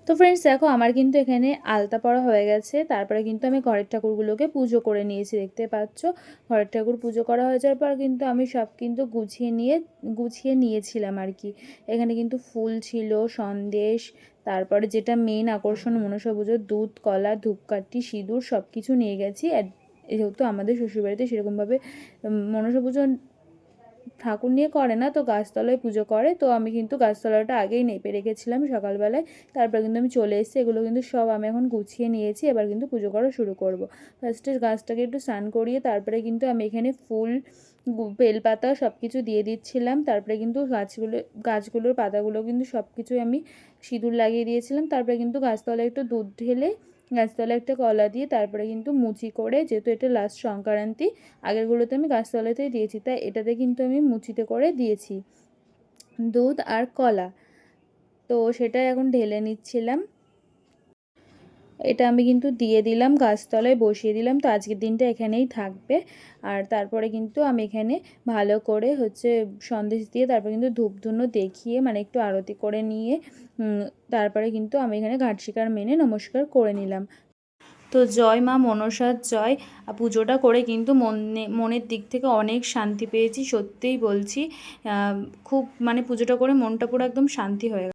তো ফ্রেন্ডস দেখো আমার কিন্তু এখানে আলতা পড়া হয়ে গেছে। তারপরে কিন্তু আমি ঘরের ঠাকুরগুলোকে পুজো করে নিয়েছি, দেখতে পাচ্ছ। ঘরের ঠাকুর পুজো করা হয়ে যাওয়ার পর কিন্তু আমি সব কিন্তু গুছিয়ে নিয়েছিলাম আর কি। এখানে কিন্তু ফুল ছিল, সন্দেশ, তারপরে যেটা মেন আকর্ষণ মনসা পুজোর দুধ, কলা, ধূপকাঠি, সিঁদুর সব কিছু নিয়ে গেছি। যেহেতু আমাদের শ্বশুরবাড়িতে সেরকমভাবে মনসা পুজো ঠাকুর নিয়ে করে না, তো গাছতলায় পুজো করে। তো আমি কিন্তু গাছতলাটা আগেই নেপে রেখেছিলাম সকালবেলায়। তারপর কিন্তু আমি চলে এসেছি, এগুলো কিন্তু সব আমি এখন গুছিয়ে নিয়েছি। এবার কিন্তু পুজো করা শুরু করব। ফার্স্টে গাছটাকে একটু স্নান করিয়ে তারপরে কিন্তু আমি এখানে ফুল, বেলপাতা সব কিছু দিয়ে দিচ্ছিলাম। তারপরে কিন্তু গাছগুলোর পাতাগুলো কিন্তু সব কিছুই আমি সিঁদুর লাগিয়ে দিয়েছিলাম। তারপরে কিন্তু গাছতলায় একটু দুধ ঢেলে, গাছতলায় একটা কলা দিয়ে, তারপরে কিন্তু মুচি করে, যেহেতু এটা লাস্ট সংক্রান্তি, আগেরগুলোতে আমি গাছতলাতেই দিয়েছি, তাই এটাতে কিন্তু আমি মুচিতে করে দিয়েছি দুধ আর কলা। তো সেটা এখন ঢেলে নিচ্ছিলাম। এটা আমি কিন্তু দিয়ে দিলাম, গাছতলায় বসিয়ে দিলাম। তো আজকের দিনটা এখানেই থাকবে। আর তারপরে কিন্তু আমি এখানে ভালো করে সন্দেশ দিয়ে, তারপরে কিন্তু ধূপধুনো দেখিয়ে, মানে একটু আরতি করে নিয়ে তারপরে কিন্তু আমি এখানে ঘাট শিকার মেনে নমস্কার করে নিলাম। তো জয় মা মনসার জয়। পুজোটা করে কিন্তু মনের দিক থেকে অনেক শান্তি পেয়েছি, সত্যিই বলছি। খুব মানে পুজোটা করে মনটা পুরো একদম শান্তি হয়ে গেল।